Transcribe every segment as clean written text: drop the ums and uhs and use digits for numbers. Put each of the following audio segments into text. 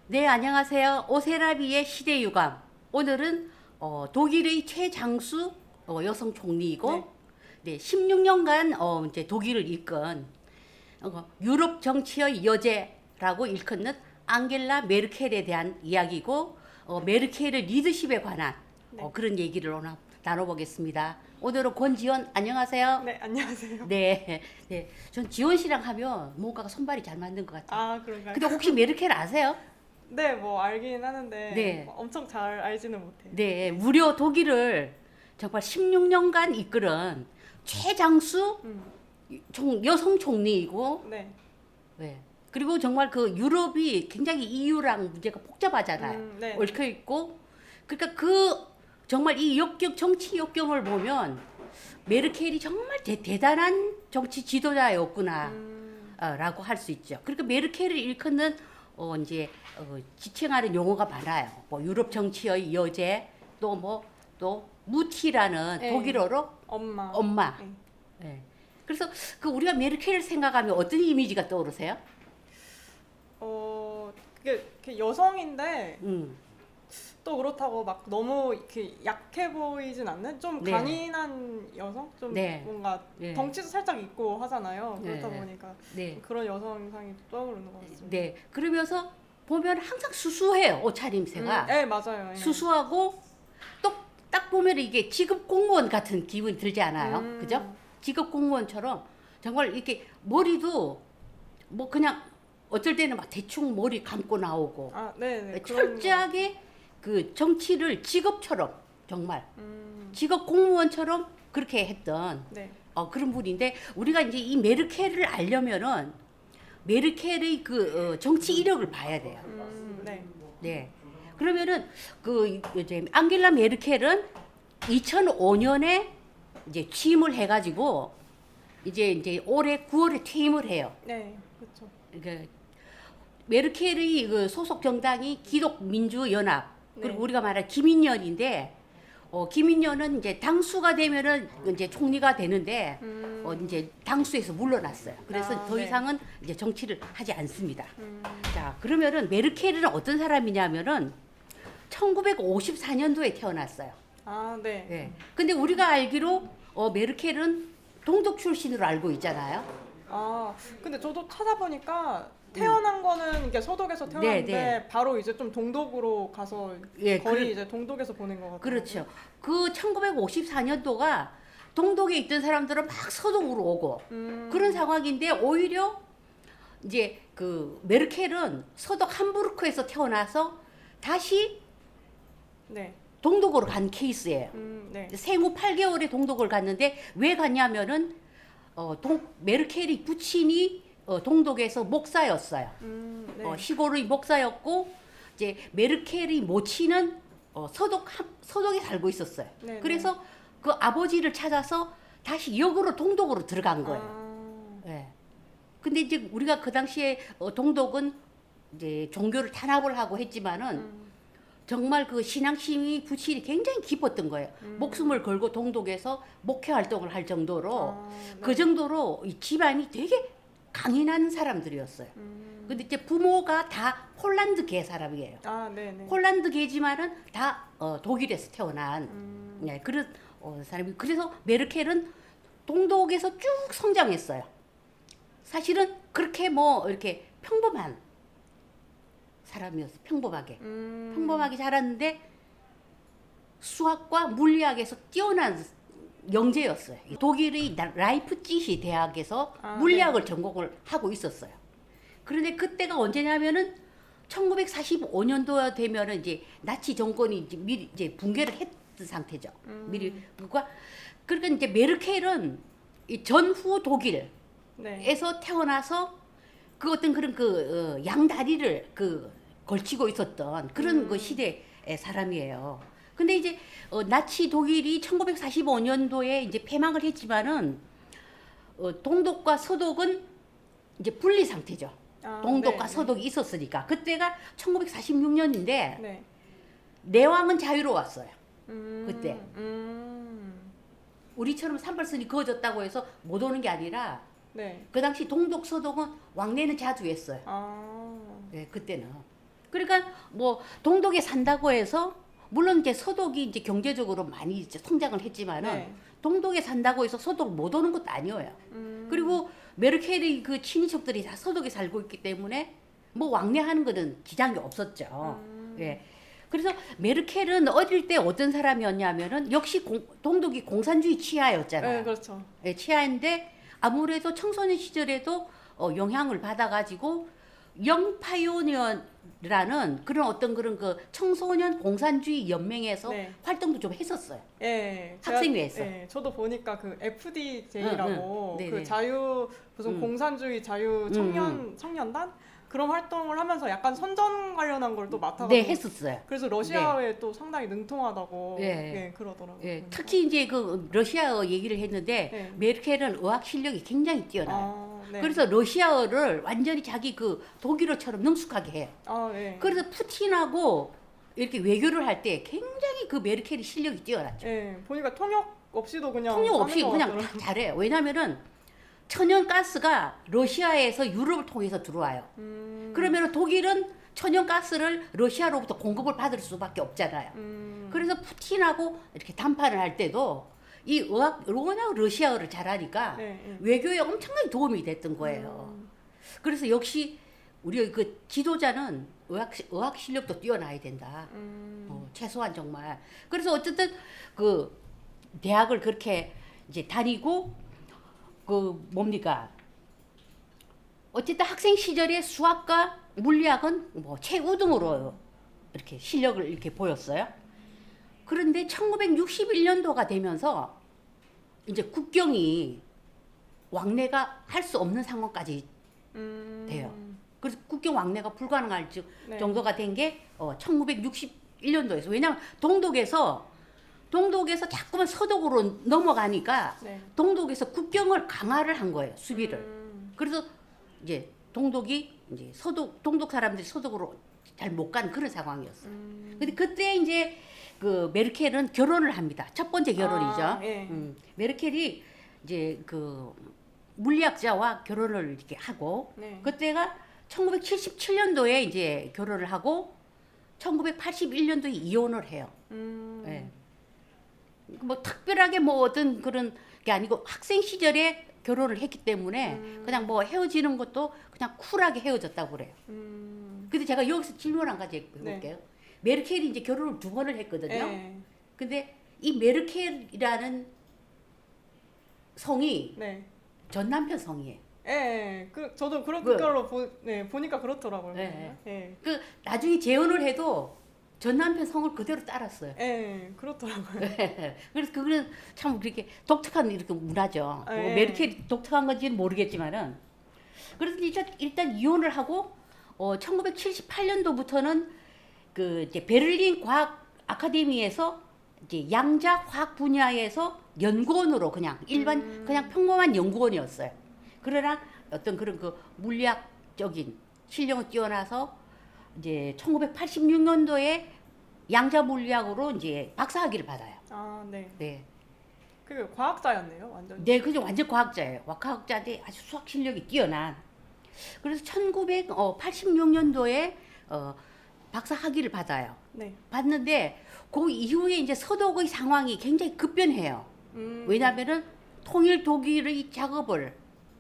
네, 안녕하세요. 오세라비의 시대유감. 오늘은 독일의 최장수 여성 총리이고, 네. 네, 16년간 이제 독일을 이끈 유럽 정치의 여제라고 일컫는 앙겔라 메르켈에 대한 이야기고, 메르켈의 리더십에 관한 네. 그런 얘기를 오늘 나눠보겠습니다. 오늘은 권지연, 안녕하세요. 네, 안녕하세요. 네, 네, 전 지원 씨랑 하면 뭔가가 손발이 잘 맞는 것 같아요. 아, 그런가요? 근데 혹시 메르켈 아세요? 네, 뭐 알긴 하는데 네. 뭐 엄청 잘 알지는 못해요. 네, 무려 독일을 정말 16년간 이끌은 최장수 음, 여성 총리이고, 네. 네. 그리고 정말 그 유럽이 굉장히 EU랑 문제가 복잡하잖아요. 네. 얽혀 있고, 그러니까 그 정말 이 정치 역경을 보면 메르켈이 정말 대단한 정치 지도자였구나. 라고 할 수 있죠. 그러니까 메르켈을 일컫는 이제 지칭하는 용어가 많아요. 뭐 유럽 정치의 여제, 또 무티라는 네. 독일어로 엄마. 엄마. 네. 예. 그래서 그 우리가 메르켈을 생각하면 어떤 이미지가 떠오르세요? 그게 여성인데 음, 또 그렇다고 막 너무 이렇게 약해 보이진 않는 좀 네. 강인한 여성? 좀 네. 뭔가 네. 덩치도 살짝 있고 하잖아요. 그렇다 네. 보니까 네, 그런 여성상이 떠오르는 것 같습니다. 네. 그러면서 보면 항상 수수해요. 옷차림새가 네, 맞아요. 예. 수수하고 또 딱 보면 이게 직업 공무원 같은 기분이 들지 않아요? 그죠? 직업 공무원처럼 정말 이렇게 머리도 뭐 그냥 어쩔 때는 막 대충 머리 감고 나오고 아, 네, 네. 철저하게 그 정치를 직업처럼 정말 음, 직업 공무원처럼 그렇게 했던 네. 그런 분인데 우리가 이제 이 메르켈을 알려면은 메르켈의 그 정치 이력을 봐야 돼요. 네. 네. 그러면은 그 이제 앙겔라 메르켈은 2005년에 이제 취임을 해가지고 이제 올해 9월에 퇴임을 해요. 네, 그렇죠. 그 메르켈의 그 소속 정당이 기독민주연합 그리고 네. 우리가 말할 기민연인데 기민연은 이제 당수가 되면은 이제 총리가 되는데 이제 당수에서 물러났어요. 그래서 아, 더 네. 이상은 이제 정치를 하지 않습니다. 자, 그러면은 메르켈은 어떤 사람이냐면은 1954년도에 태어났어요. 아, 네. 예. 근데 우리가 알기로 메르켈은 동독 출신으로 알고 있잖아요. 아, 근데 저도 찾아보니까 태어난 거는 이게 서독에서 태어났는데 네. 바로 이제 좀 동독으로 가서 예, 거의 이제 동독에서 보낸 것 같아요. 그렇죠. 그 1954년도가 동독에 있던 사람들은 막 서독으로 오고 그런 상황인데 오히려 이제 그 메르켈은 서독 함부르크에서 태어나서 다시 네. 동독으로 간 케이스예요. 네. 생후 8개월에 동독을 갔는데 왜 갔냐면은 메르켈이 부친이 동독에서 목사였어요. 네. 시골의 목사였고 이제 메르켈의 모친은 서독에 살고 있었어요. 네, 그래서 그 아버지를 찾아서 다시 역으로 동독으로 들어간 거예요. 아, 예. 근데 이제 우리가 그 당시에 동독은 이제 종교를 탄압을 하고 했지만은 정말 그 신앙심이 부친이 굉장히 깊었던 거예요. 목숨을 걸고 동독에서 목회 활동을 할 정도로 네. 그 정도로 이 집안이 되게 강인한 사람들이었어요. 근데 이제 부모가 다 폴란드계 사람이에요. 아, 네, 네. 폴란드계지만은 다 독일에서 태어난 네, 그런 사람이. 그래서 메르켈은 동독에서 쭉 성장했어요. 사실은 그렇게 뭐 이렇게 평범한 사람이었어요. 평범하게 자랐는데 수학과 물리학에서 뛰어난 영재였어요. 독일의 라이프치히 대학에서 물리학을 전공을 하고 있었어요. 그런데 그때가 언제냐면은 1945년도 되면은 이제 나치 정권이 이제 미리 이제 붕괴를 했던 상태죠. 미리 그러니까 이제 메르켈은 이 전후 독일에서 네. 태어나서 그 어떤 그런 그 양다리를 그 걸치고 있었던 그런 그 시대의 사람이에요. 근데 이제 나치 독일이 1945년도에 이제 패망을 했지만은 동독과 서독은 이제 분리 상태죠. 아, 동독과 네, 서독이 있었으니까 그때가 1946년인데 네. 내왕은 자유로웠어요. 그때 음, 우리처럼 산발선이 그어졌다고 해서 못 오는 게 아니라 네. 그 당시 동독 서독은 왕래는 자주 했어요. 아, 네, 그때는. 그러니까 뭐 동독에 산다고 해서 물론 이제 서독이 이제 경제적으로 많이 이제 성장을 했지만은 네. 동독에 산다고 해서 서독 못 오는 것도 아니에요. 그리고 메르켈의 그 친인척들이 다 서독에 살고 있기 때문에 뭐 왕래하는 거는 지장이 없었죠. 예. 그래서 메르켈은 어릴 때 어떤 사람이었냐면은 역시 동독이 공산주의 치하였잖아요. 네, 그렇죠. 예, 치하인데 아무래도 청소년 시절에도 영향을 받아가지고 영파이오니어라는 그런 어떤 그런 그 청소년 공산주의 연맹에서 네. 활동도 좀 했었어요. 예, 학생회에서. 예, 저도 보니까 그 FDJ라고 응, 응. 그 네네. 자유 무슨 응. 공산주의 자유 청년단 그런 활동을 하면서 약간 선전 관련한 걸 또 맡아가지고 네, 했었어요. 그래서 러시아에 또 상당히 능통하다고 예. 예, 그러더라고요. 예, 보니까. 특히 이제 그 러시아어 얘기를 했는데 네. 메르켈은 어학 실력이 굉장히 뛰어나요. 네. 그래서 러시아어를 완전히 자기 그 독일어처럼 능숙하게 해요. 네. 그래서 푸틴하고 이렇게 외교를 할 때 굉장히 그 메르켈이 실력이 뛰어났죠. 예, 보니까 통역 없이도 그냥 통역 하는 없이 것 그냥 같더라고요. 다 잘해요. 왜냐면은 천연가스가 러시아에서 유럽을 통해서 들어와요. 그러면 독일은 천연가스를 러시아로부터 공급을 받을 수밖에 없잖아요. 그래서 푸틴하고 이렇게談판을 할 때도 이 워낙 러시아어를 잘하니까 네, 네. 외교에 엄청나게 도움이 됐던 거예요. 그래서 역시 우리 그 지도자는 의학 실력도 뛰어나야 된다. 최소한 정말. 그래서 어쨌든 그 대학을 그렇게 이제 다니고 그 뭡니까? 어쨌든 학생 시절에 수학과 물리학은 뭐 최우등으로 이렇게 실력을 이렇게 보였어요. 그런데 1961년도가 되면서 이제 국경이 왕래가 할 수 없는 상황까지 돼요. 그래서 국경 왕래가 불가능할 네. 정도가 된 게 1961년도에서 왜냐하면 동독에서 자꾸만 서독으로 넘어가니까 네. 동독에서 국경을 강화를 한 거예요, 수비를. 그래서 이제 동독이 이제 동독 사람들이 서독으로 잘 못 간 그런 상황이었어요. 근데 그때 이제 그 메르켈은 결혼을 합니다. 첫 번째 결혼이죠. 예. 메르켈이 이제 그 물리학자와 결혼을 이렇게 하고 네. 그때가 1977년도에 이제 결혼을 하고 1981년도에 이혼을 해요. 예. 뭐 특별하게 뭐 어떤 그런 게 아니고 학생 시절에 결혼을 했기 때문에 그냥 뭐 헤어지는 것도 그냥 쿨하게 헤어졌다고 그래요. 근데 제가 여기서 질문 한 가지 해볼게요. 메르켈이 이제 결혼을 2번을 했거든요. 예. 근데 이 메르켈이라는 성이 네. 전 남편 성이에요. 예. 저도 그런 그- 걸로 보니까 그렇더라고요. 네. 예. 그 나중에 재혼을 해도 전 남편 성을 그대로 따랐어요. 예. 그렇더라고요. 그래서 그거는 참 그렇게 독특한 이렇게 문화죠. 뭐 예. 메르켈이 독특한 건지는 모르겠지만은 그래서 일단 이혼을 하고 1978년도부터는 그 이제 베를린 과학 아카데미에서 이제 양자 과학 분야에서 연구원으로 그냥 일반 그냥 평범한 연구원이었어요. 그러나 어떤 그런 그 물리학적인 실력은 뛰어나서 이제 1986년도에 양자 물리학으로 이제 박사학위를 받아요. 네. 네. 그 과학자였네요, 완전. 네, 그죠. 완전 과학자예요. 과학자인데 아주 수학 실력이 뛰어난. 그래서 1986년도에 박사 학위를 받아요. 네. 받는데 그 이후에 이제 서독의 상황이 굉장히 급변해요. 왜냐하면은 통일 독일의 작업을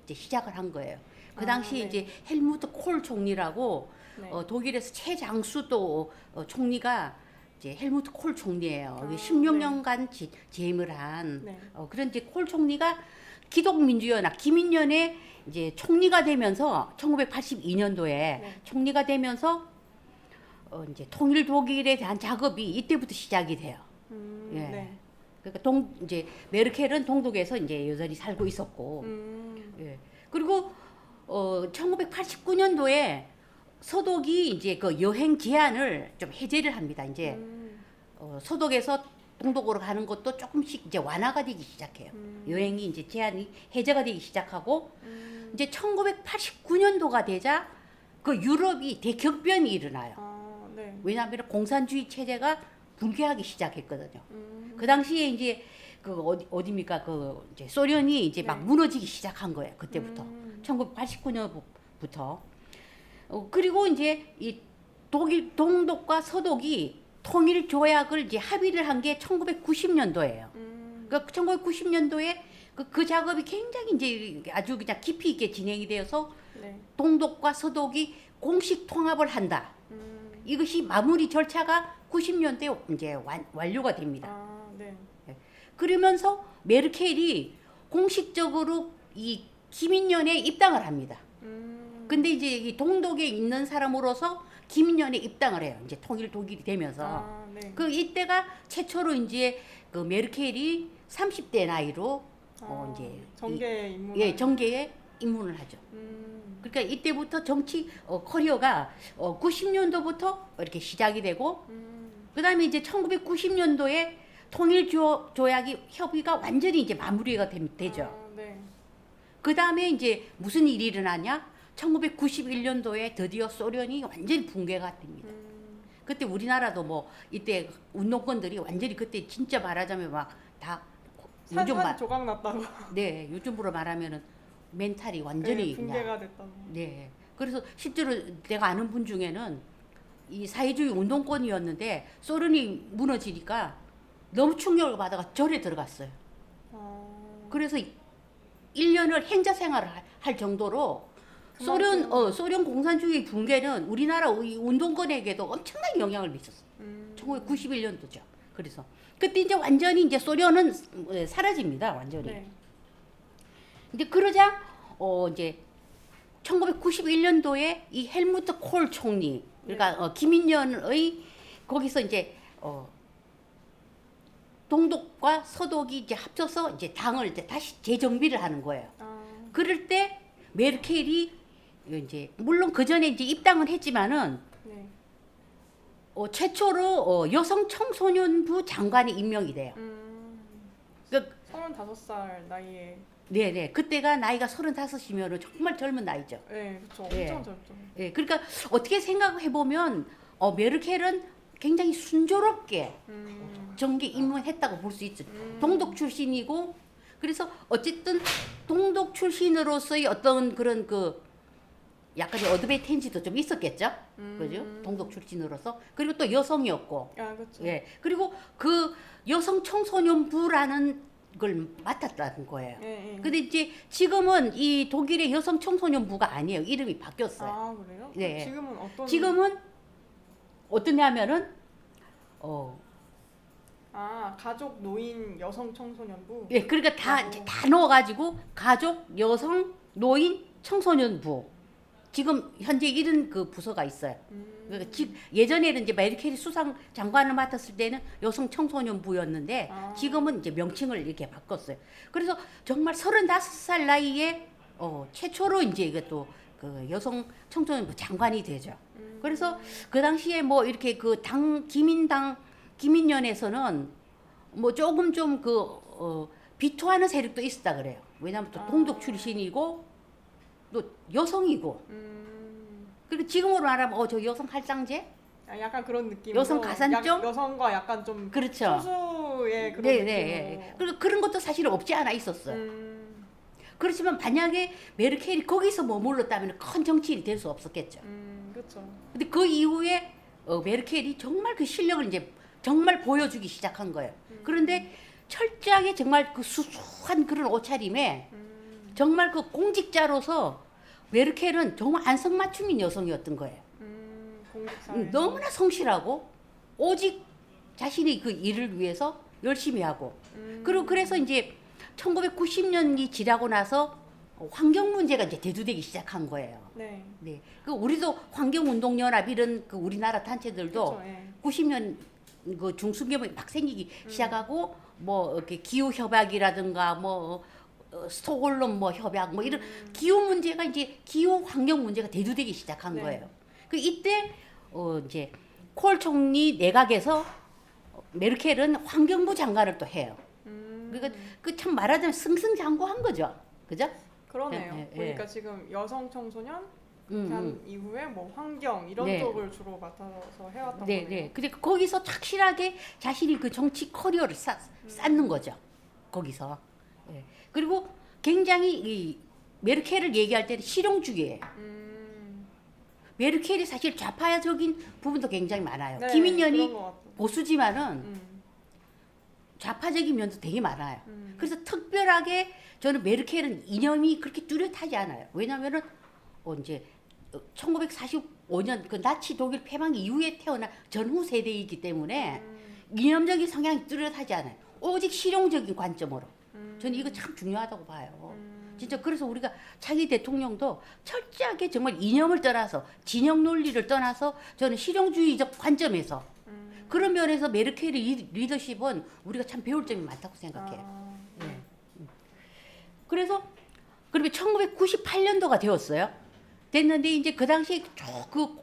이제 시작을 한 거예요. 그 당시에 네. 이제 헬무트 콜 총리라고 네. 독일에서 최장수 또 총리가 이제 헬무트 콜 총리예요. 아, 16년간 재임을 한 네. 그런 이제 콜 총리가 기독민주연합 기민련의 이제 총리가 되면서 1982년도에 네. 총리가 되면서 이제 통일 독일에 대한 작업이 이때부터 시작이 돼요. 예. 네. 그러니까 이제 메르켈은 동독에서 이제 여전히 살고 있었고, 예. 그리고 1989년도에 서독이 이제 그 여행 제한을 좀 해제를 합니다. 이제 서독에서 동독으로 가는 것도 조금씩 이제 완화가 되기 시작해요. 여행이 이제 제한이 해제가 되기 시작하고 이제 1989년도가 되자 그 유럽이 대격변이 일어나요. 네. 왜냐하면 공산주의 체제가 붕괴하기 시작했거든요. 그 당시에 이제 그 어디입니까? 그 이제 소련이 이제 막 네. 무너지기 시작한 거예요. 그때부터 1989년부터. 그리고 이제 이 독일 동독과 서독이 통일 조약을 이제 합의를 한 게 1990년도예요. 그러니까 1990년도에 그 작업이 굉장히 이제 아주 그냥 깊이 있게 진행이 되어서 네. 동독과 서독이 공식 통합을 한다. 이것이 마무리 절차가 90년대에 이제 완료가 됩니다. 아, 네. 그러면서 메르켈이 공식적으로 이 기민연에 입당을 합니다. 근데 이제 이 동독에 있는 사람으로서 기민연에 입당을 해요. 이제 통일 독일이 되면서. 아, 네. 그 이때가 최초로 이제 그 메르켈이 30대 나이로 이제 정계에 입문. 예, 정계에 입문을 하죠. 그러니까 이때부터 정치 커리어가 90년도부터 이렇게 시작이 되고 그다음에 이제 1990년도에 통일 조약이 협의가 완전히 이제 마무리가 되죠. 아, 네. 그다음에 이제 무슨 일이 일어나냐? 1991년도에 드디어 소련이 완전히 붕괴가 됩니다. 그때 우리나라도 뭐 이때 운동권들이 완전히 그때 진짜 말하자면 막 다 산산 조각 났다고. 네, 요즘으로 말하면은 멘탈이 완전히 네, 붕괴가 됐다고. 네. 그래서 실제로 내가 아는 분 중에는 이 사회주의 운동권이었는데 소련이 무너지니까 너무 충격을 받아가 절에 들어갔어요. 그래서 1년을 행자 생활을 할 정도로 소련 공산주의 붕괴는 우리나라 운동권에게도 엄청나게 영향을 미쳤어요. 1991년도죠. 그래서 그때 이제 완전히 이제 소련은 사라집니다. 완전히. 네. 이제 그러자 이제 1991년도에 이 헬무트 콜 총리 그러니까 기민연의 거기서 이제 동독과 서독이 이제 합쳐서 이제 당을 이제 다시 재정비를 하는 거예요. 그럴 때 메르켈이 이제 물론 그 전에 이제 입당을 했지만은 네. 최초로 여성 청소년부 장관이 임명이 돼요. 그러니까 35살 나이에. 네네 그때가 나이가 35이면 정말 젊은 나이죠. 네, 그렇죠. 네. 엄청 젊죠. 예, 그러니까 어떻게 생각해 보면 메르켈은 굉장히 순조롭게 정계 입문했다고 볼 수 있죠. 동독 출신이고 그래서 어쨌든 동독 출신으로서의 어떤 그런 그 약간의 어드밴티지도 좀 있었겠죠. 그죠? 동독 출신으로서 그리고 또 여성이었고. 아, 그렇죠. 예, 그리고 그 여성 청소년부라는 걸 맡았다는 거예요. 예, 예. 근데 이제 지금은 이 독일의 여성 청소년부가 아니에요. 이름이 바뀌었어요. 아, 그래요? 네. 지금은 어떤? 지금은 어떠냐면은 가족, 노인, 여성 청소년부. 예, 그러니까 다 넣어가지고 가족, 여성, 노인, 청소년부. 지금 현재 이런 그 부서가 있어요. 그러니까 예전에는 이제 메르켈이 수상 장관을 맡았을 때는 여성 청소년부였는데 지금은 이제 명칭을 이렇게 바꿨어요. 그래서 정말 35살 나이에 최초로 이제 이것도 그 여성 청소년부 장관이 되죠. 그래서 그 당시에 뭐 이렇게 그 기민연에서는 뭐 조금 좀 비토하는 세력도 있었다 그래요. 왜냐하면 또 동독 출신이고 또 여성이고. 그리고 지금으로 말하면 저 여성 할당제? 약간 그런 느낌으로. 여성 가산점? 여성과 약간 좀 그렇죠. 소수의 그런 네네. 느낌으로. 그리고 그런 것도 사실 없지 않아 있었어요. 그렇지만 만약에 메르켈이 거기서 머물렀다면 큰 정치인이 될 수 없었겠죠. 그렇죠. 근데 그 이후에 메르켈이 정말 그 실력을 이제 정말 보여주기 시작한 거예요. 그런데 철저하게 정말 그 수수한 그런 옷차림에 정말 그 공직자로서 메르켈은 정말 안성맞춤인 여성이었던 거예요. 공직사회. 너무나 성실하고 오직 자신의 그 일을 위해서 열심히 하고 그리고 그래서 이제 1990년이 지나고 나서 환경 문제가 이제 대두되기 시작한 거예요. 네. 네. 그 우리도 환경운동연합 이런 그 우리나라 단체들도 그렇죠. 예. 90년 그 중수경이 막 생기기 시작하고 뭐 이렇게 기후 협약이라든가 뭐 스톡홀름 뭐 협약 뭐 이런 기후 문제가 이제 기후 환경 문제가 대두되기 시작한 네. 거예요. 그 이때 이제 콜 총리 내각에서 메르켈은 환경부 장관을 또 해요. 그러니까 그 참 말하자면 승승장구한 거죠. 그죠? 그러네요. 예, 예, 보니까 예. 지금 여성 청소년 한 이후에 뭐 환경 이런 네. 쪽을 주로 맡아서 해왔던 네, 거네요. 네. 근데 거기서 착실하게 자신이 그 정치 커리어를 쌓는 거죠. 거기서. 예. 그리고 굉장히 이 메르켈을 얘기할 때는 실용주의예요. 메르켈이 사실 좌파적인 부분도 굉장히 많아요. 네, 김인년이 그런 것 같아요. 보수지만은 음. 좌파적인 면도 되게 많아요. 음. 그래서 특별하게 저는 메르켈은 이념이 그렇게 뚜렷하지 않아요. 왜냐면은 이제 1945년 그 나치 독일 패망 이후에 태어난 전후 세대이기 때문에 이념적인 성향이 뚜렷하지 않아요. 오직 실용적인 관점으로. 저는 이거 참 중요하다고 봐요. 진짜 그래서 우리가 차기 대통령도 철저하게 정말 이념을 떠나서 진영 논리를 떠나서 저는 실용주의적 관점에서 그런 면에서 메르켈의 리더십은 우리가 참 배울 점이 많다고 생각해요. 아, 네. 그래서 그러면 1998년도가 되었어요. 됐는데 이제 그 당시 그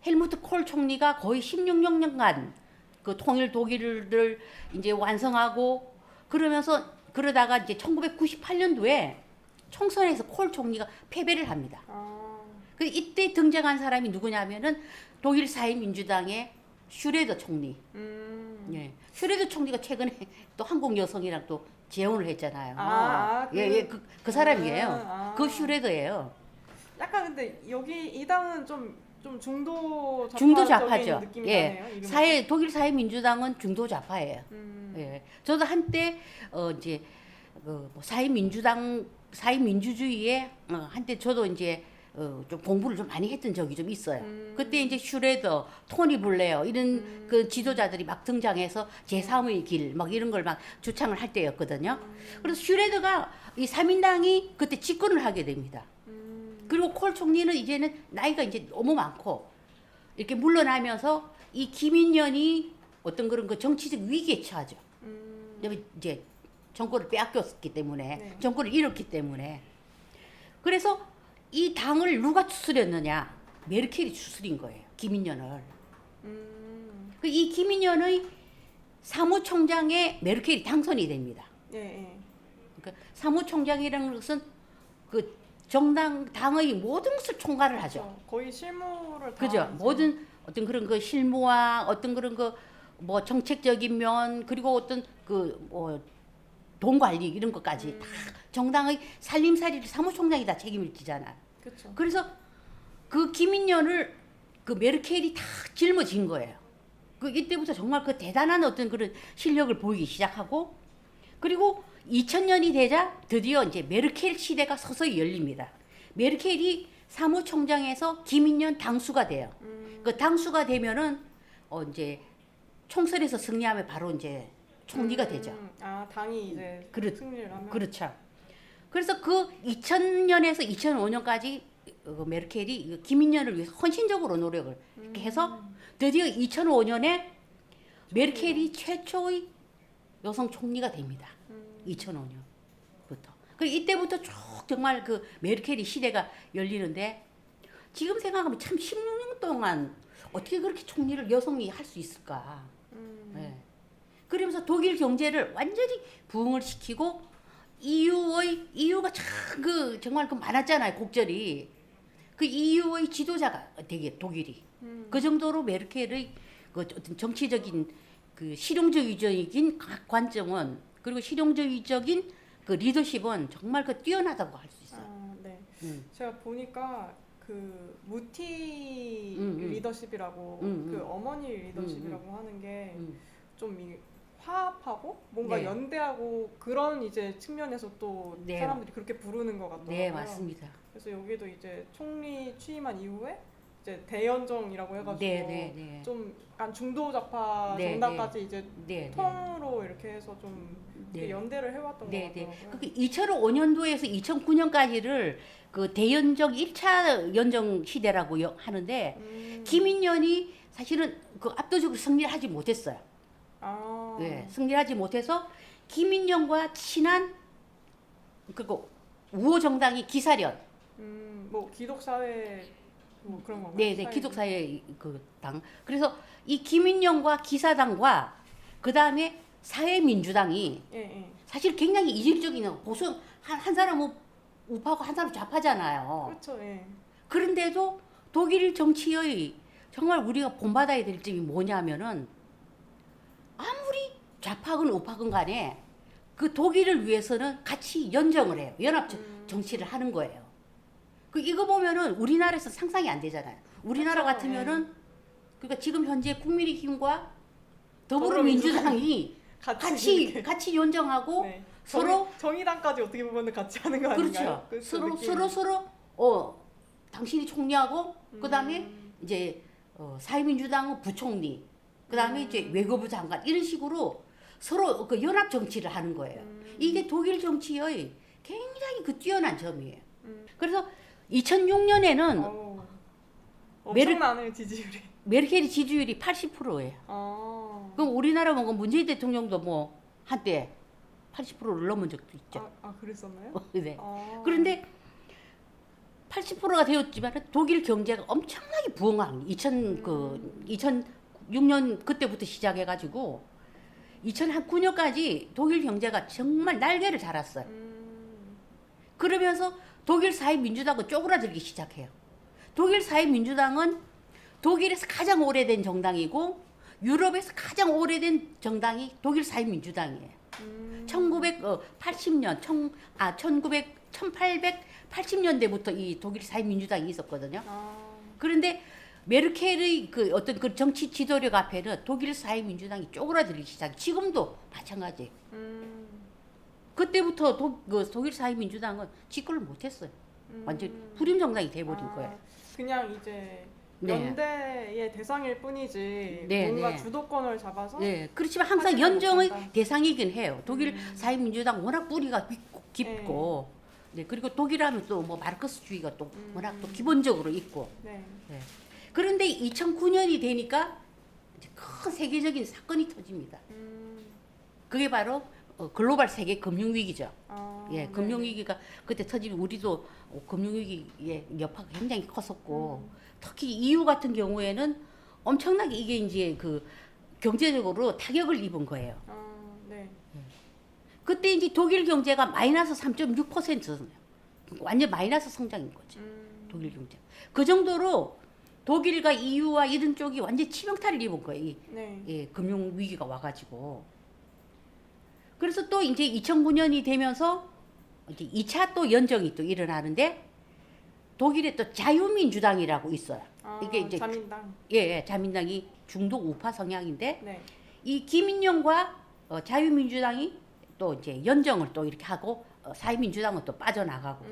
헬무트 콜 총리가 거의 16년간 그 통일 독일을 이제 완성하고 그러다가 이제 1998년도에 총선에서 콜 총리가 패배를 합니다. 아, 그 이때 등장한 사람이 누구냐면은 독일 사회민주당의 슈레더 총리. 예. 슈레더 총리가 최근에 또 한국 여성이랑 또 재혼을 했잖아요. 그 사람이에요. 그 슈레더예요. 약간 근데 여기 이 당은 좀 중도 중도 좌파적인 좌파죠. 느낌이 예. 나네요. 이름이. 독일 사회민주당은 중도 좌파예요. 예. 저도 한때 이제 뭐 사회민주주의에 한때 저도 이제 좀 공부를 좀 많이 했던 적이 좀 있어요. 그때 이제 슈레더, 토니 블레어 이런 그 지도자들이 막 등장해서 제3의 길 막 이런 걸 막 주창을 할 때였거든요. 그래서 슈레더가 이 3인당이 그때 집권을 하게 됩니다. 그리고 콜 총리는 이제는 나이가 이제 너무 많고 이렇게 물러나면서 이 김인년이 어떤 그런 그 정치적 위기에 처하죠. 이제 정권을 빼앗겼기 때문에 네. 정권을 잃었기 때문에 그래서 이 당을 누가 추스렸느냐? 메르켈이 추스린 거예요. 김인년을. 이 김인년의 사무총장에 메르켈이 당선이 됩니다. 예, 예. 그러니까 사무총장이라는 것은 그 당의 모든 것을 총괄을 하죠. 그렇죠. 거의 실무를 다 그죠? 이제- 모든 어떤 그런 그 실무와 어떤 그런 그 뭐 정책적인 면 그리고 어떤 그 뭐 돈 관리 이런 것까지 다 정당의 살림살이를 사무총장이 다 책임을 지잖아요. 그렇죠. 그래서 그 김인년을 그 메르켈이 다 짊어진 거예요. 그 이때부터 정말 그 대단한 어떤 그런 실력을 보이기 시작하고 그리고 2000년이 되자 드디어 이제 메르켈 시대가 서서히 열립니다. 메르켈이 사무총장에서 김인년 당수가 돼요. 그 당수가 되면은 이제 총선에서 승리하면 바로 이제 총리가 되죠. 아, 당이 이제 승리를 하면 그렇죠. 그래서 그 2000년에서 2005년까지 메르켈이 김인년을 위해서 헌신적으로 노력을 이렇게 해서 드디어 2005년에 메르켈이 최초의 여성 총리가 됩니다. 2005년부터. 그 이때부터 쭉 정말 그 메르켈이 시대가 열리는데 지금 생각하면 참 16년 동안 어떻게 그렇게 총리를 여성이 할 수 있을까? 네. 그러면서 독일 경제를 완전히 부흥을 시키고 EU가 참 정말 많았잖아요. 곡절이. 그 EU의 지도자가 되게 독일이. 그 정도로 메르켈의 그 어떤 정치적인 그 실용주의적인 관점은 그리고 실용주의적인 그 리더십은 정말 그 뛰어나다고 할 수 있어요. 아, 네. 제가 보니까 그 무티 리더십이라고 그 어머니 리더십이라고 하는 게 좀 화합하고 뭔가 네. 연대하고 그런 이제 측면에서 또 네. 사람들이 그렇게 부르는 것 같더라고요. 네, 맞습니다. 그래서 여기도 이제 총리 취임한 이후에 이제 대연정이라고 해가지고 네. 좀 약간 중도 좌파 네, 정당까지 이제 네. 통으로 이렇게 해서 좀 네. 연대를 해왔던 것 네. 같더라고요. 그 2005년도에서 2009년까지를 그 대연정 1차 연정 시대라고 하는데 김인년이 사실은 그 압도적으로 승리를 하지 못했어요. 아, 네, 승리하지 못해서 김인년과 친한 그리고 우호 정당이 기사련. 뭐 기독사회 뭐 그런 건가요? 네, 사회주의? 기독사회 그 당. 그래서 이 김인년과 기사당과 그 다음에 사회민주당이 예. 사실 굉장히 이질적인 보수 한 사람은 우파고 한 사람은 좌파잖아요. 그렇죠, 예. 그런데도 독일 정치의 정말 우리가 본받아야 될 점이 뭐냐면은 아무리 좌파건 우파건 간에 그 독일을 위해서는 같이 연정을 해요. 연합 정치를 하는 거예요. 그 이거 보면은 우리나라에서 상상이 안 되잖아요. 우리나라 그쵸, 같으면은 그러니까 지금 현재 국민의힘과 더불어민주당이 이렇게. 같이 연정하고 네. 서로 정의당까지 어떻게 보면 같이 하는 거 아닌가요? 그렇죠. 느낌이. 서로 당신이 총리하고 그다음에 이제 사회민주당은 부총리 그다음에 이제 외교부 장관 이런 식으로 서로 그 연합 정치를 하는 거예요. 이게 독일 정치의 굉장히 그 뛰어난 점이에요. 그래서 2006년에는 엄청나네요 지지율이. 메르켈이 지지율이 80%예요. 그럼 우리나라 뭐 문재인 대통령도 뭐 한때 80%를 넘은 적도 있죠. 그랬었나요? 네. 그런데 80%가 되었지만 독일 경제가 엄청나게 부흥한 2006년 그때부터 시작해가지고 2009년까지 독일 경제가 정말 날개를 달았어요. 그러면서 독일 사회민주당은 쪼그라들기 시작해요. 독일 사회민주당은 독일에서 가장 오래된 정당이고 유럽에서 가장 오래된 정당이 독일 사회민주당이에요. 1980년, 1880년대부터 이 독일 사회민주당이 있었거든요. 그런데 메르켈의 그 어떤 그 정치 지도력 앞에는 독일 사회민주당이 쪼그라들기 시작. 지금도 마찬가지. 그때부터 독일 사회민주당은 집권을 못했어요. 완전 불임 정당이 돼버린 거예요. 그냥 이제 네. 연대의 대상일 뿐이지 네, 뭔가 네. 주도권을 잡아서 네, 그렇지만 항상 하지는 연정의 못한다. 대상이긴 해요. 독일 사회민주당 워낙 뿌리가 깊고, 네, 그리고 독일하면 또 뭐 마르크스주의가 또 워낙 또 기본적으로 있고. 네. 네. 그런데 2009년이 되니까 이제 큰 세계적인 사건이 터집니다. 그게 바로 글로벌 세계 금융위기죠. 예, 금융위기가 그때 터지면 우리도 금융위기의 여파가 굉장히 컸었고, 특히 EU 같은 경우에는 엄청나게 이게 이제 그 경제적으로 타격을 입은 거예요. 네. 그때 이제 독일 경제가 마이너스 3.6%였어요. 완전 마이너스 성장인 거죠. 독일 경제. 그 정도로 독일과 EU와 이런 쪽이 완전 치명타를 입은 거예요. 네. 예, 금융 위기가 와가지고. 그래서 또 이제 2009년이 되면서 이제 2차 또 연정이 또 일어나는데 독일에 또 자유민주당이라고 있어요. 이게 이제 자민당. 예, 자민당이 중도 우파 성향인데 네. 이 김인영과 자유민주당이 또 이제 연정을 또 이렇게 하고 사회민주당은 또 빠져나가고.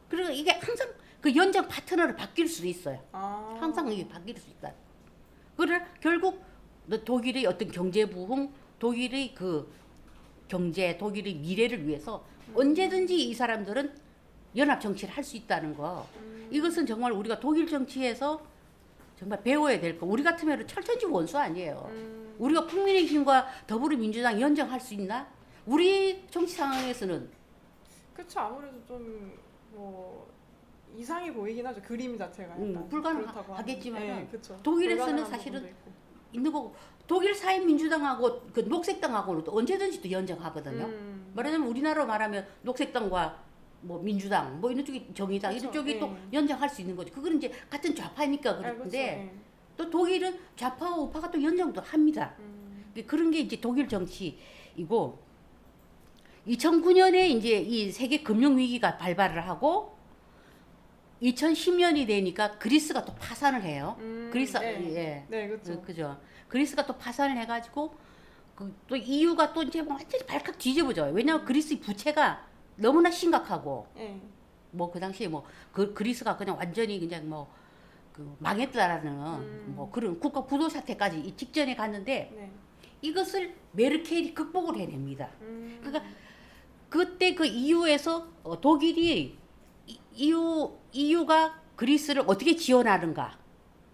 그리고 이게 항상 그 연정 파트너를 바뀔 수도 있어요. 항상 이게 바뀔 수 있다. 그러나 결국 독일의 어떤 경제 부흥, 독일의 그 경제, 독일의 미래를 위해서 언제든지 이 사람들은 연합 정치를 할 수 있다는 거. 이것은 정말 우리가 독일 정치에서 정말 배워야 될 거. 우리 같으면 철천지 원수 아니에요. 우리가 국민의힘과 더불어민주당 연정할 수 있나? 우리 정치 상황에서는 그렇죠. 아무래도 좀 뭐 이상이 보이긴 하죠. 그림 자체가 약간 불가능하겠지만 네, 그쵸. 독일에서는 불가능한 사실은 부분도 있고. 있는 거고 독일 사회민주당하고 그 녹색당하고는 또 언제든지 또 연정하거든요. 말하자면 우리나라로 말하면 녹색당과 뭐 민주당 뭐 이런 쪽이 정의당 그쵸, 이런 쪽이 네. 또 연정할 수 있는 거죠. 그건 이제 같은 좌파니까 그쵸, 그런데 네. 또 독일은 좌파와 우파가 또 연정도 합니다. 그런 게 이제 독일 정치이고 2009년에 이제 이 세계 금융 위기가 발발을 하고 2010년이 되니까 그리스가 또 파산을 해요. 그리스 네. 예. 네, 그렇죠. 그죠. 그리스가 또 파산을 해가지고 또 EU가 또 이제 뭐 완전히 발칵 뒤집어져요. 왜냐하면 그리스의 부채가 너무나 심각하고 네. 뭐 그 당시에 뭐 그리스가 그냥 완전히 그냥 뭐 그 망했다라는 뭐 그런 국가 부도 사태까지 이 직전에 갔는데 네. 이것을 메르켈이 극복을 해냅니다. 그러니까 그때 그 EU에서 독일이 EU가 그리스를 어떻게 지원하는가,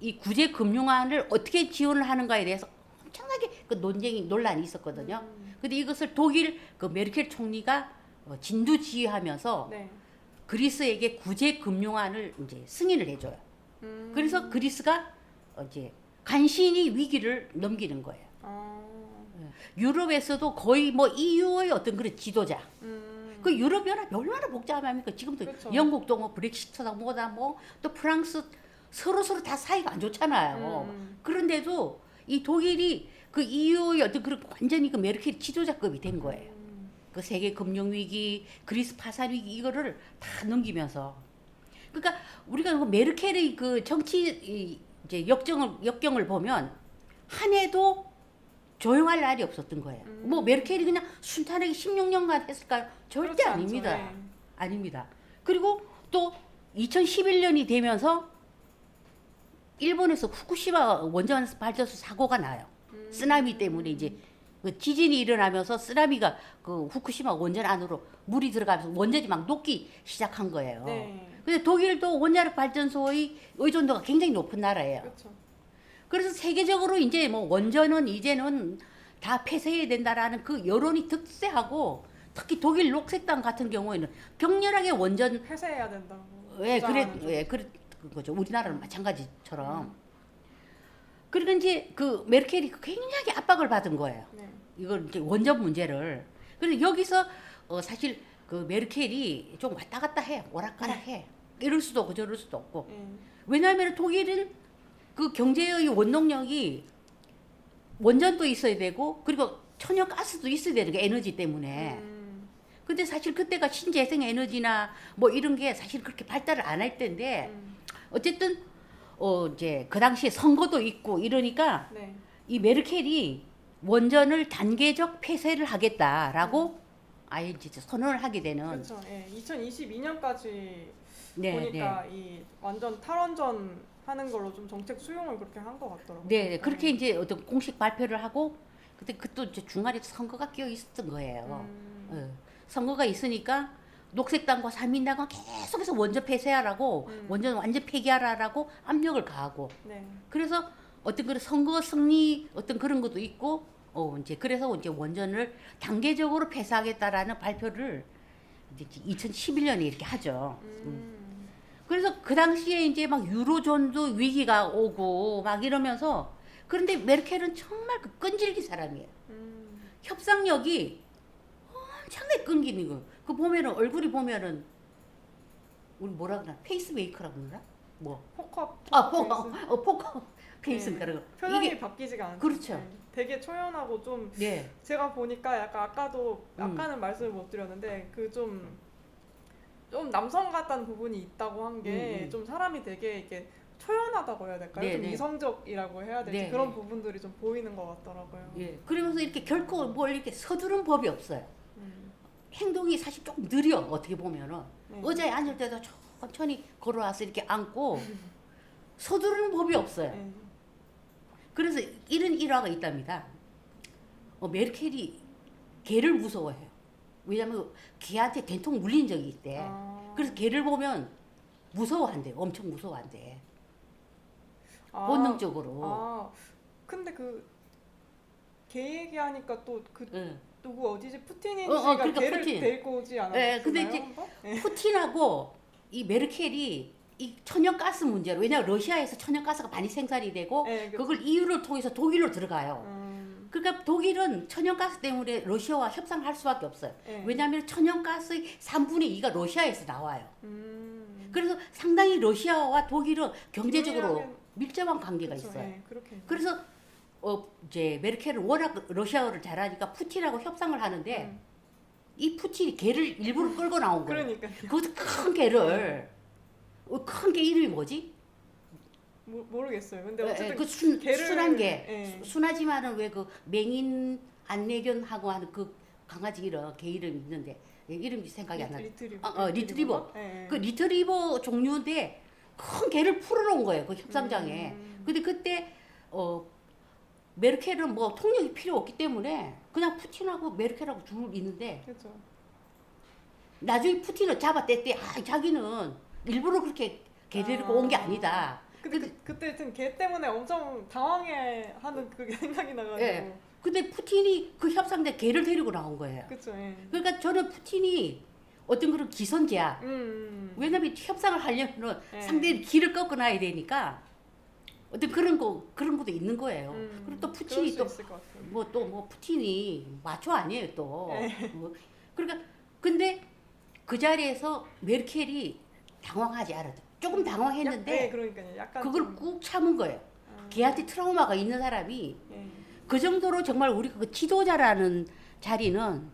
이 구제 금융안을 어떻게 지원을 하는가에 대해서 엄청나게 그 논란이 있었거든요. 근데 이것을 독일 그 메르켈 총리가 진두지휘하면서 네. 그리스에게 구제 금융안을 이제 승인을 해줘요. 그래서 그리스가 이제 간신히 위기를 넘기는 거예요. 유럽에서도 거의 뭐 EU의 어떤 그런 지도자. 그 유럽 연합이 얼마나 복잡합니까? 지금도 그쵸. 영국도 뭐 브렉시트다 뭐다 뭐 또 프랑스 서로 다 사이가 안 좋잖아요. 그런데도 이 독일이 그 EU의 어떤 그런 완전히 그 메르켈 지도자급이 된 거예요. 그 세계 금융 위기, 그리스 파산 위기 이거를 다 넘기면서 그러니까 우리가 그 메르켈의 그 정치 이제 역경을 보면 한 해도 조용할 날이 없었던 거예요. 뭐 메르켈이 그냥 순탄하게 16년간 했을까요? 절대 그렇지 아닙니다. 않죠. 예. 아닙니다. 그리고 또 2011년이 되면서 일본에서 후쿠시마 원전 발전소 사고가 나요. 쓰나미 때문에 이제 그 지진이 일어나면서 쓰나미가 그 후쿠시마 원전 안으로 물이 들어가면서 원전이 막 녹기 시작한 거예요. 네. 근데 독일도 원자력 발전소의 의존도가 굉장히 높은 나라예요. 그렇죠. 그래서 세계적으로 이제 뭐 원전은 이제는 다 폐쇄해야 된다라는 그 여론이 득세하고 특히 독일 녹색당 같은 경우에는 격렬하게 원전 폐쇄해야 된다고. 예, 주장하는 쪽. 그래 거죠. 우리나라는 마찬가지처럼. 그러니까 이제 그 메르켈이 굉장히 압박을 받은 거예요. 네. 이걸 이제 원전 문제를. 그래서 여기서 사실 그 메르켈이 좀 왔다 갔다 해, 오락가락해. 이럴 수도 없고 저럴 수도 없고. 예. 왜냐하면 독일은 그 경제의 원동력이 원전도 있어야 되고 그리고 천연가스도 있어야 되는 게 에너지 때문에. 근데 사실 그때가 신재생 에너지나 뭐 이런 게 사실 그렇게 발달을 안 할 때인데 어쨌든 이제 그 당시에 선거도 있고 이러니까 네. 이 메르켈이 원전을 단계적 폐쇄를 하겠다라고 아예 이제 선언을 하게 되는. 그렇죠. 예. 2022년까지 네, 보니까 이 완전 탈원전 하는 걸로 좀 정책 수용을 그렇게 한 것 같더라고요. 네, 그렇게 이제 어떤 공식 발표를 하고 그때 그또 이제 중간에 선거가 끼어 있었던 거예요. 선거가 있으니까 녹색당과 사민당은 계속해서 원전 폐쇄하라고 원전 완전 폐기하라라고 압력을 가하고 네. 그래서 어떤 그런 선거 승리 어떤 그런 것도 있고 이제 그래서 이제 원전을 단계적으로 폐쇄하겠다라는 발표를 이제 2011년에 이렇게 하죠. 그래서 그 당시에 이제 막 유로존도 위기가 오고 막 이러면서 그런데 메르켈은 정말 그 끈질긴 사람이에요. 협상력이 엄청나게 끈기는 거. 그 보면은 얼굴이 보면은 우리 뭐라 그러나 페이스메이커라고 그러나? 뭐? 포커. 포커 페이스인가 네. 그러고. 표정이 이게 바뀌지가 않죠. 그렇죠. 네. 되게 초연하고 좀 네. 제가 보니까 약간 아까는 말씀을 못 드렸는데 그 좀 남성 같다는 부분이 있다고 한 게 좀 사람이 되게 이렇게 초연하다고 해야 될까요? 네, 좀 네. 이성적이라고 해야 될지 네, 그런 네. 부분들이 좀 보이는 것 같더라고요. 예. 그러면서 이렇게 결코 뭘 이렇게 서두른 법이 없어요. 음. 행동이 사실 조금 느려 어떻게 보면은 네. 의자에 앉을 때도 천천히 걸어와서 이렇게 앉고 서두르는 법이 없어요. 네. 그래서 이런 일화가 있답니다. 메르켈이 개를 무서워해요. 왜냐하면 개한테 된통 물린 적이 있대. 아. 그래서 개를 보면 무서워한대. 엄청 무서워한대. 아. 본능적으로. 아, 근데 개 얘기하니까 또 예. 누구 어디지 푸틴이 그러니까 개를 푸틴. 데리고 오지 않았나요? 예, 근데 이제 푸틴하고 이 메르켈이 이 천연가스 문제로 왜냐하면 러시아에서 천연가스가 많이 생산이 되고 네, 그걸 EU를 통해서 독일로 들어가요. 그러니까 독일은 천연가스 때문에 러시아와 협상할 수밖에 없어요. 네. 왜냐하면 천연가스의 3분의 2가 러시아에서 나와요. 음. 그래서 상당히 러시아와 독일은 경제적으로 긴밀하게- 밀접한 관계가 그쵸, 있어요. 예, 그렇게. 그래서 이제 메르켈은 워낙 러시아어를 잘하니까 푸틴하고 협상을 하는데 이 푸틴이 개를 일부러 끌고 나온 거예요. 그러니까요. 그것도 큰 개를 큰 개 이름이 뭐지? 모르겠어요. 근데 어쨌든 그 개를 순한 개. 예. 순하지만은 왜 그 맹인 안내견하고 하는 그 강아지 이름 개 이름 있는데 이름이 생각이 안 나. 리트리버. 리트리버. 예, 예. 그 리트리버 종류인데 큰 개를 풀어놓은 거예요 그 협상장에. 근데 그때 메르켈은 뭐 통역이 필요 없기 때문에 그냥 푸틴하고 메르켈하고 둘 있는데 그렇죠. 나중에 푸틴을 잡아댔대. 자기는 일부러 그렇게 개 데리고 온 게 아니다. 근데 그때 하여튼 개 때문에 엄청 당황해하는 그게 생각이 나가지고. 예. 근데 푸틴이 그 협상대 개를 데리고 나온 거예요. 그렇죠. 예. 그러니까 저는 푸틴이 어떤 그런 기선제압. 왜냐면 협상을 하려면 예. 상대의 길을 꺾어놔야 되니까 어떤 그런 것도 있는 거예요. 그리고 또 푸틴이 또 뭐 푸틴이 마초 아니에요 또. 그러니까 근데 그 자리에서 메르켈이 당황하지 않았죠. 조금 당황했는데 네, 그러니까요. 약간 그걸 좀- 꾹 참은 거예요. 걔한테 트라우마가 있는 사람이 예. 그 정도로 정말 우리가 그 지도자라는 자리는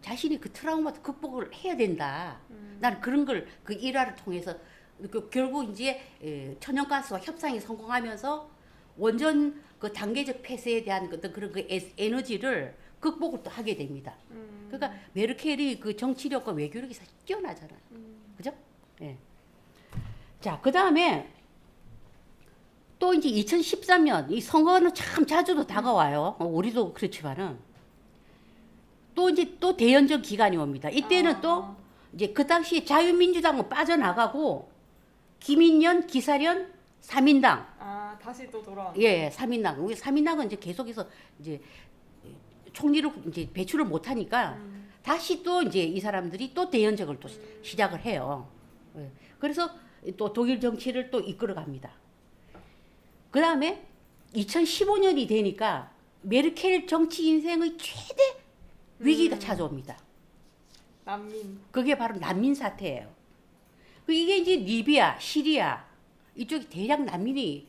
자신이 그 트라우마도 극복을 해야 된다. 나는 그런 걸 그 일화를 통해서 결국 이제 천연가스와 협상이 성공하면서 원전 그 단계적 폐쇄에 대한 어떤 그런 그 에너지를 극복을 또 하게 됩니다. 그러니까 메르켈이 그 정치력과 외교력이 사실 뛰어나잖아요. 그죠? 예. 자, 그 다음에 또 이제 2013년 이 선거는 참 자주도 다가와요. 우리도 그렇지만은 또 이제 또 대연정 기간이 옵니다. 이때는 또 이제 그 당시 자유민주당은 빠져나가고 김인년, 기사련, 3인당. 다시 또 돌아. 예, 3인당. 우리 3인당은 이제 계속해서 이제 총리를 이제 배출을 못 하니까 다시 또 이제 이 사람들이 또 대연정을 또 시작을 해요. 예. 그래서 또 독일 정치를 또 이끌어 갑니다. 그 다음에 2015년이 되니까 메르켈 정치 인생의 최대 위기가 찾아옵니다. 난민. 그게 바로 난민 사태예요. 이게 이제 리비아, 시리아 이쪽에 대량 난민이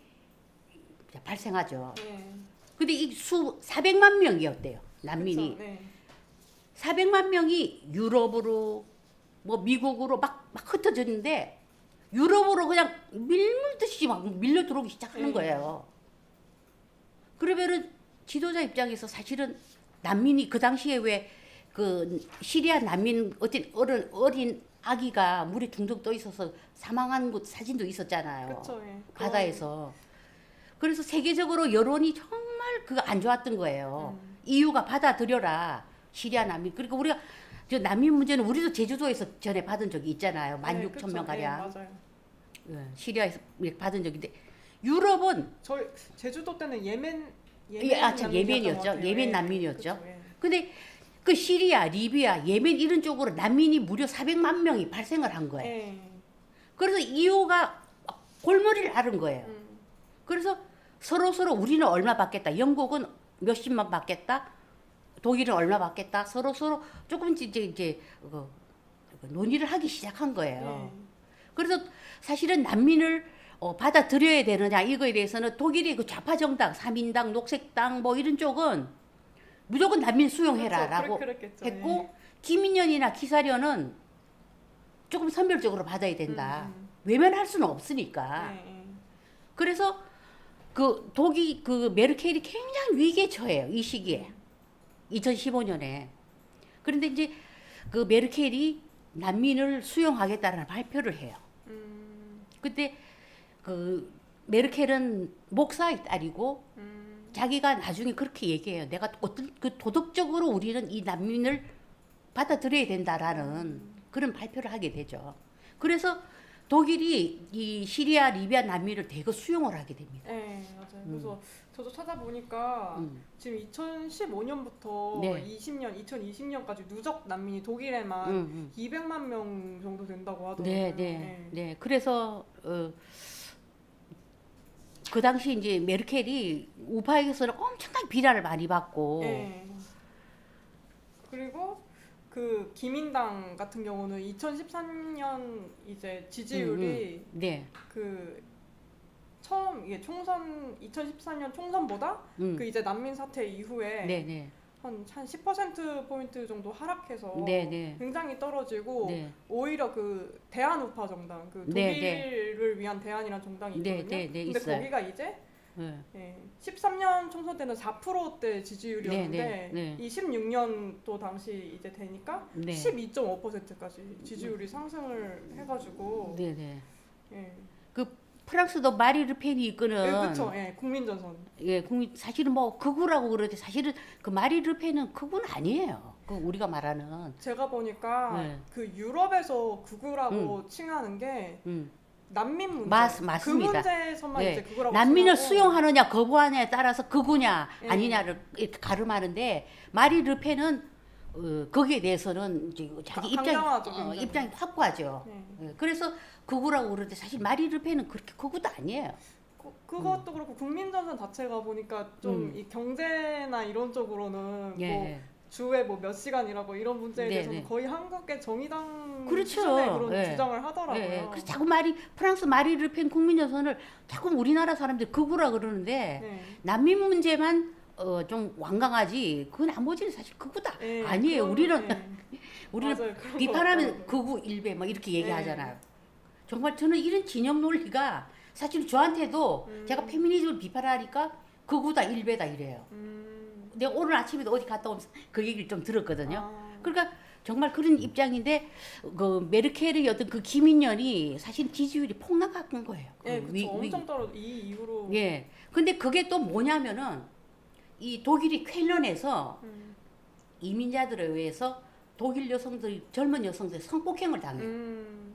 발생하죠. 네. 근데 이 400만 명이었대요. 난민이. 그쵸, 네. 400만 명이 유럽으로 뭐 미국으로 막 흩어졌는데 유럽으로 그냥 밀물듯이 막 밀려 들어오기 시작하는 거예요. 그러면은 지도자 입장에서 사실은 난민이 그 당시에 왜 그 시리아 난민 어린 아기가 물에 둥둥 떠 있어서 사망한 곳 사진도 있었잖아요. 그쵸, 예. 바다에서. 그래서 세계적으로 여론이 정말 그거 안 좋았던 거예요. EU가 받아들여라 시리아 난민. 그러니까 우리가 저 난민 문제는 우리도 제주도에서 전에 받은 적이 있잖아요. 16,000명 가량. 맞아요. 시리아에서 받은 적인데 유럽은 저희 제주도 때는 예멘 참 예멘이었죠. 예멘 난민이었죠. 그쵸, 예. 근데 그 시리아, 리비아, 예멘 이런 쪽으로 난민이 무려 400만 명이 발생을 한 거예요. 예. 그래서 EU가 골머리를 앓은 거예요. 그래서 서로 우리는 얼마 받겠다. 영국은 몇십만 받겠다. 독일은 얼마 받겠다. 서로 조금 이제 논의를 하기 시작한 거예요. 예. 그래서 사실은 난민을 받아들여야 되느냐 이거에 대해서는 독일이 그 좌파 정당, 3인당, 녹색당 뭐 이런 쪽은 무조건 난민 수용해라라고 그랬겠죠, 했고 김인년이나 기사련은 조금 선별적으로 받아야 된다. 외면할 수는 없으니까. 예. 그래서 그 독일 그 메르켈이 굉장히 위기에 처해요. 이 시기에. 2015년에. 그런데 이제 그 메르켈이 난민을 수용하겠다는 발표를 해요. 그때 그 메르켈은 목사의 딸이고 자기가 나중에 그렇게 얘기해요. 내가 어떤 그 도덕적으로 우리는 이 난민을 받아들여야 된다라는 그런 발표를 하게 되죠. 그래서 독일이 이 시리아, 리비아 난민을 대거 수용을 하게 됩니다. 네, 맞아요. 그래서 저도 찾아보니까 지금 2015년부터 네. 2020년까지 누적 난민이 독일에만 200만 명 정도 된다고 하더라고요. 네. 그래서 그 당시 이제 메르켈이 우파에게서는 엄청난 비난을 많이 받고. 네. 그리고 그 기민당 같은 경우는 2013년 이제 지지율이 네. 그 처음 이게 총선 2014년 총선보다 그 이제 난민 사태 이후에 네. 한 10% 포인트 정도 하락해서 네. 굉장히 떨어지고 네. 오히려 그 대한 우파 정당 그 네, 독일을 위한 대안이라는 정당이 있거든요. 근데 있어요. 거기가 이제 네. 13년 총선 때는 4%대 지지율이었는데 네. 이 16년도 당시 이제 되니까 네. 12.5%까지 지지율이 상승을 해가지고 네. 예. 그 프랑스도 마리 르펜이 이끄는 그렇죠. 예, 국민전선. 국민 사실은 뭐 극우라고 그러지 사실은 그 마리 르펜은 극우는 아니에요. 그 우리가 말하는 제가 보니까 그 유럽에서 극우라고 칭하는 게 난민 문제. 맞습니다. 그 문제에서만 이제 극우라고 난민을 칭하고. 수용하느냐 거부하느냐에 따라서 극우냐 예. 아니냐를 이렇게 가름하는데 마리 르펜은 거기에 대해서는 이제 자기 강경하죠, 굉장히. 입장이 확고하죠. 그래서 극우라고 그러는데 사실 마리 르펜은 그렇게 극우도 아니에요. 그것도 그렇고 국민전선 자체가 보니까 좀 이 경제나 이런 쪽으로는 뭐 주에 뭐 몇 시간이라고 이런 문제에 대해서는 거의 한국의 정의당 그렇죠. 수준의 그런 주장을 하더라고요. 그래서 자꾸 프랑스 마리 르펜 국민전선을 자꾸 우리나라 사람들이 극우라 그러는데 난민 문제만 좀 완강하지 그 나머지는 사실 극우다 아니에요. 우리는 맞아요. 비판하면 극우 일배 막 이렇게 얘기하잖아요. 정말 저는 이런 진영 논리가 사실 저한테도 제가 페미니즘을 비판하니까 극우다 일배다 이래요. 내가 오늘 아침에도 어디 갔다 오면서 그 얘기를 좀 들었거든요. 아, 그러니까 정말 그런 입장인데 그 메르켈의 어떤 그 기민련이 사실 지지율이 폭락한 거예요. 예, 그 그쵸. 엄청 떨어. 이 이후로. 예. 근데 그게 또 뭐냐면은 이 독일이 쾰른에서 이민자들에 의해서 독일 여성들 젊은 여성들이 성폭행을 당해요.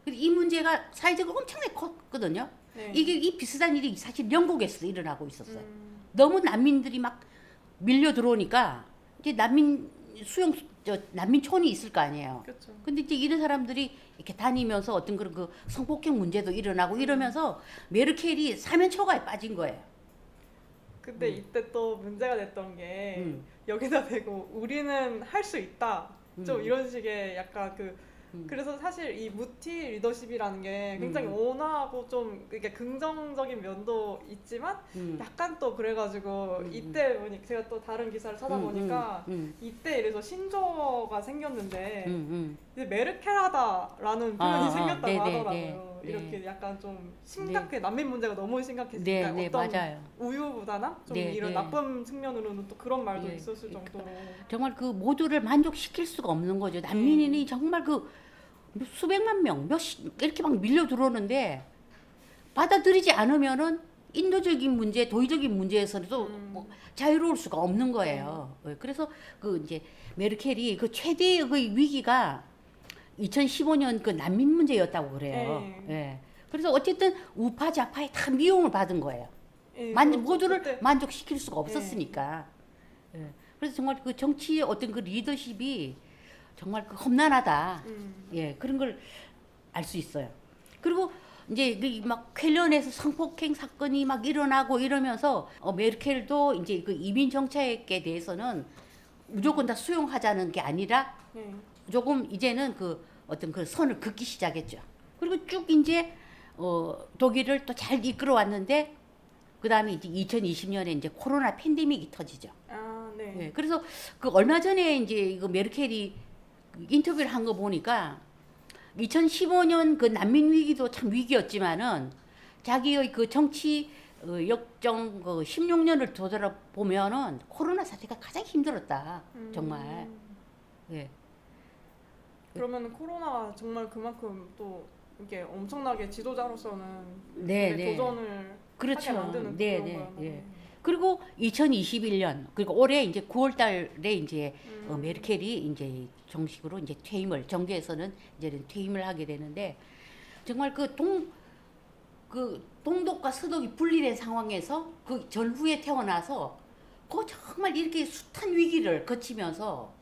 그리고 이 문제가 사회적으로 엄청나게 컸거든요. 네. 이게 이 비슷한 일이 사실 영국에서도 일어나고 있었어요. 너무 난민들이 막 밀려 들어오니까 이제 난민촌이 있을 거 아니에요. 그렇죠. 근데 이제 이런 사람들이 이렇게 다니면서 어떤 그런 그 성폭행 문제도 일어나고 이러면서 메르켈이 사면초가에 빠진 거예요. 근데 이때 또 문제가 됐던 게 음. 여기다 대고 우리는 할 수 있다. 좀 음. 이런 식의 약간 그래서 사실 이 무티 리더십이라는 게 굉장히 온화하고 좀 이게 긍정적인 면도 있지만 약간 또 그래가지고 이때 보니까 제가 또 다른 기사를 찾아보니까 이때 이래서 신조어가 생겼는데 이제 메르켈하다라는 표현이 생겼다고 네네, 하더라고요. 네, 이렇게 네. 약간 좀 심각해 난민 문제가 너무 심각해지니까 네, 어떤 맞아요. 우유부단함 좀 네, 이런 네. 나쁜 측면으로는 또 그런 말도 예, 있었을 정도로 정말 그 모두를 만족시킬 수가 없는 거죠. 난민이 정말 그 수백만 명, 이렇게 막 밀려 들어오는데 받아들이지 않으면은 인도적인 문제, 도의적인 문제에서는 또 뭐 자유로울 수가 없는 거예요. 예, 그래서 그 이제 메르켈이 그 최대의 그 위기가 2015년 그 난민 문제였다고 그래요. 예. 그래서 어쨌든 우파 좌파에 다 미움을 받은 거예요. 예, 그렇죠. 모두를 그때 만족시킬 수가 없었으니까. 예. 그래서 정말 그 정치의 어떤 그 리더십이 정말 그 험난하다. 예, 그런 걸 알 수 있어요. 그리고 이제 막 쾰른에서 성폭행 사건이 막 일어나고 이러면서 메르켈도 이제 그 이민 정책에 대해서는 무조건 다 수용하자는 게 아니라 예. 조금 이제는 그 어떤 그 선을 긋기 시작했죠. 그리고 쭉 이제 독일을 또 잘 이끌어 왔는데 그다음에 이제 2020년에 이제 코로나 팬데믹이 터지죠. 아, 네. 예, 그래서 그 얼마 전에 이제 이거 메르켈이 인터뷰를 한 거 보니까 2015년 그 난민 위기도 참 위기였지만은 자기의 그 정치 역정 그 16년을 되돌아보면은 코로나 사태가 가장 힘들었다. 정말. 예. 그러면 코로나가 정말 그만큼 또 이게 엄청나게 지도자로서는 네, 되게 네. 도전을 그렇죠. 하게 만드는 네, 그런 네, 거였나 예. 보네요. 그리고 2021년 그리고 올해 이제 9월 달에 이제 메르켈이 이제 정식으로 이제 퇴임을 정계에서는 이제는 퇴임을 하게 되는데 정말 그 동독과 서독이 분리된 상황에서 그 전후에 태어나서 그 정말 이렇게 숱한 위기를 거치면서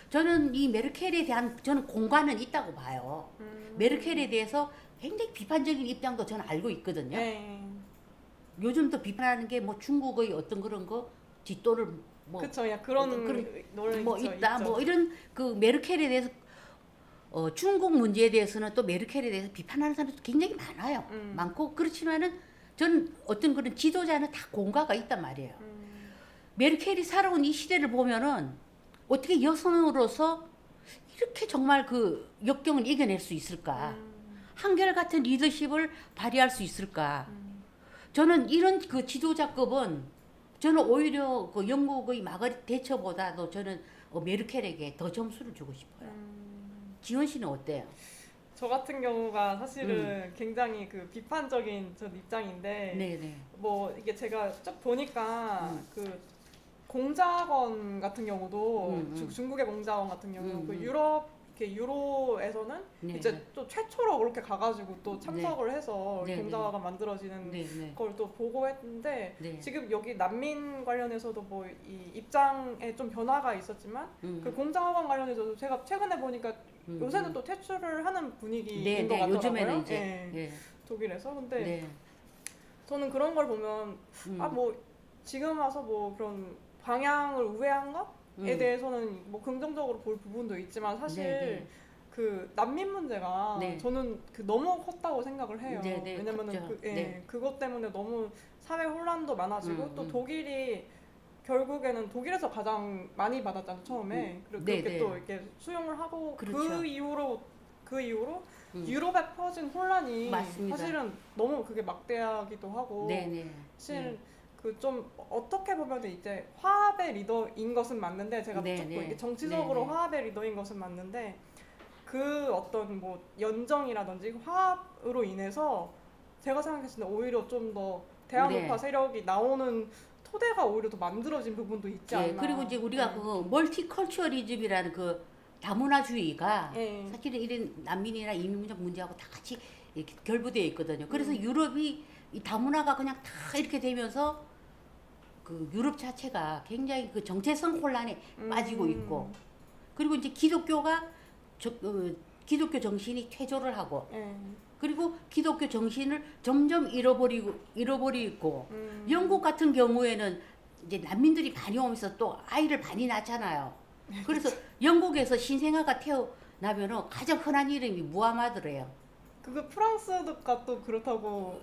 저는 이 메르켈에 대한 저는 공간은 있다고 봐요. 메르켈에 대해서 굉장히 비판적인 입장도 저는 알고 있거든요. 네. 요즘도 비판하는 게 뭐 중국의 어떤 그런 거 뒷도를 뭐 그쵸, 야 그런 노래 뭐 있죠, 있다 있죠. 뭐 이런 그 메르켈에 대해서 중국 문제에 대해서는 또 메르켈에 대해서 비판하는 사람도 굉장히 많아요. 많고 그렇지만은 저는 어떤 그런 지도자는 다 공과가 있단 말이에요. 메르켈이 살아온 이 시대를 보면은 어떻게 여성으로서 이렇게 정말 그 역경을 이겨낼 수 있을까? 한결같은 리더십을 발휘할 수 있을까? 저는 이런 그 지도자급은 저는 오히려 그 영국의 마가렛 대처보다도 저는 메르켈에게 더 점수를 주고 싶어요. 지원 씨는 어때요? 저 같은 경우가 사실은 굉장히 그 비판적인 전 입장인데 네네. 뭐 이게 제가 쭉 보니까 그 공작원 같은 경우도 중국의 공작원 같은 경우 그 유럽 이렇게 유로에서는 네, 이제 네. 또 최초로 그렇게 가가지고 또 참석을 해서 네, 공작화가 만들어지는 네네. 걸 또 보고 했는데 네. 지금 여기 난민 관련해서도 뭐 이 입장에 좀 변화가 있었지만 그 공작원 관련해서도 제가 최근에 보니까 요새는 또 퇴출을 하는 분위기인 네, 것 네. 같더라고요. 요즘에는 이제 예, 예. 독일에서 근데 네. 저는 그런 걸 보면 아 뭐 지금 와서 뭐 그런 방향을 우회한 것에 대해서는 뭐 긍정적으로 볼 부분도 있지만 사실 네. 그 난민 문제가 네. 저는 그 너무 컸다고 생각을 해요. 네, 네, 왜냐면은 컸죠. 예, 네. 그것 때문에 너무 사회 혼란도 많아지고 또 독일이 결국에는 독일에서 가장 많이 받았잖아요 처음에. 그리고 네, 그렇게 네. 또 이렇게 수용을 하고 그렇죠. 그 이후로 그 이후로 유럽에 퍼진 혼란이 맞습니다. 사실은 너무 그게 막대하기도 하고 네네. 사실 그 좀 어떻게 보면 이제 화합의 리더인 것은 맞는데 제가 네, 조금 네. 이게 정치적으로 네, 네. 화합의 리더인 것은 맞는데 그 어떤 뭐 연정이라든지 화합으로 인해서 제가 생각했을 때 오히려 좀 더 대한우파 네. 세력이 나오는 토대가 오히려 더 만들어진 부분도 있지 않나. 예, 그리고 이제 우리가 그 멀티컬처리즘이라는 그 다문화주의가 예. 사실은 이런 난민이나 이민 문제하고 다 같이 이렇게 결부되어 있거든요. 그래서 음. 유럽이 이 다문화가 그냥 다 이렇게 되면서 그 유럽 자체가 굉장히 그 정체성 혼란에 빠지고 있고, 그리고 이제 기독교가 기독교 정신이 퇴조를 하고, 예. 그리고 기독교 정신을 점점 잃어버리고 음. 영국 같은 경우에는 이제 난민들이 많이 오면서 또 아이를 많이 낳잖아요. 그래서 영국에서 신생아가 태어나면은 가장 흔한 이름이 무하마드래요. 그거 프랑스가 또 그렇다고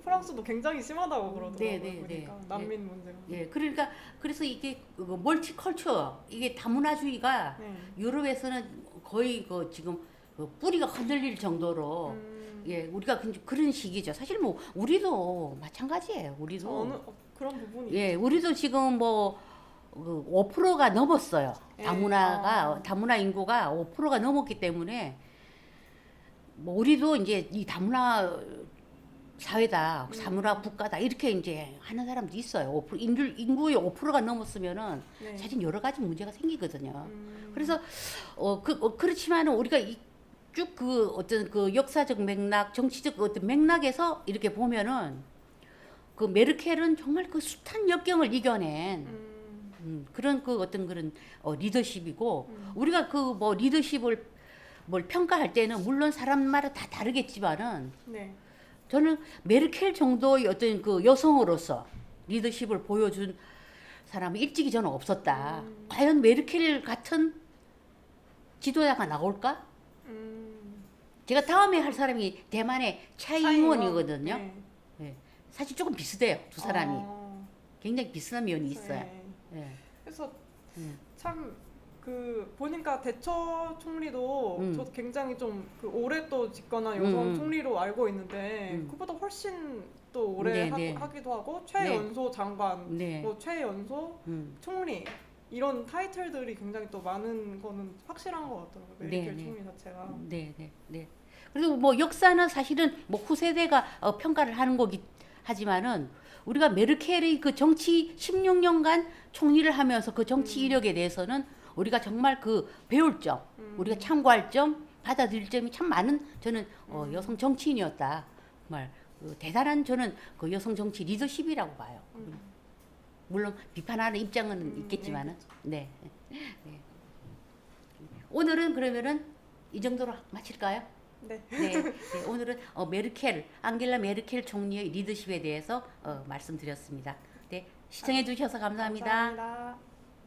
프랑스도 굉장히 심하다고 그러더라고요. 네, 네, 보니까 네. 난민 문제가. 예, 그러니까 그래서 이게 멀티컬처, 이게 다문화주의가 네. 유럽에서는 거의 그 지금 그 뿌리가 흔들릴 정도로 예, 우리가 그런 시기죠. 사실 뭐 우리도 마찬가지예요. 우리도 그런 부분이 예, 우리도 지금 뭐 5%가 넘었어요. 예. 다문화 인구가 5%가 넘었기 때문에 뭐 우리도 이제 이 다문화 사회다, 다문화 국가다 이렇게 이제 하는 사람도 있어요. 5% 인구의 5%가 넘었으면은 네. 사실 여러 가지 문제가 생기거든요. 음. 그래서 그렇지만은 우리가 쭉 그 어떤 그 역사적 맥락, 정치적 어떤 맥락에서 이렇게 보면은 그 메르켈은 정말 그 숱한 역경을 이겨낸 그런 그 어떤 그런 리더십이고, 우리가 그 뭐 리더십을 뭘 평가할 때는 물론 사람마다 다 다르겠지만은 네. 저는 메르켈 정도의 어떤 그 여성으로서 리더십을 보여준 사람이 일찍이 저는 없었다. 과연 메르켈 같은 지도자가 나올까? 제가 다음에 할 사람이 대만의 차이잉원이거든요. 네. 예. 사실 조금 비슷해요, 두 사람이. 아, 굉장히 비슷한 면이 있어요. 네. 예. 그래서 음. 참 그 보니까 대처 총리도 저 굉장히 좀 그 오래 또 집권한 여성 총리로 알고 있는데 그보다 훨씬 또 오래 네, 네. 하기도 하고 최연소 장관, 네. 뭐 최연소 총리 이런 타이틀들이 굉장히 또 많은 거는 확실한 것 같더라고요. 메르켈 네, 네. 총리 자체가. 네, 네, 네. 그리고 뭐 역사는 사실은 뭐 후세대가 평가를 하는 거기 하지만은 우리가 메르켈의 그 정치 16년간 총리를 하면서 그 정치 이력에 대해서는 우리가 정말 그 배울 점, 우리가 참고할 점, 받아들일 점이 참 많은 저는 여성 정치인이었다. 정말 대단한 저는 그 여성 정치 리더십이라고 봐요. 물론 비판하는 입장은 있겠지만은 네. 네. 오늘은 그러면은 이 정도로 마칠까요? 네. 네. 네. 오늘은 앙겔라 메르켈 총리의 리더십에 대해서 말씀드렸습니다. 네. 시청해 주셔서 감사합니다. 감사합니다.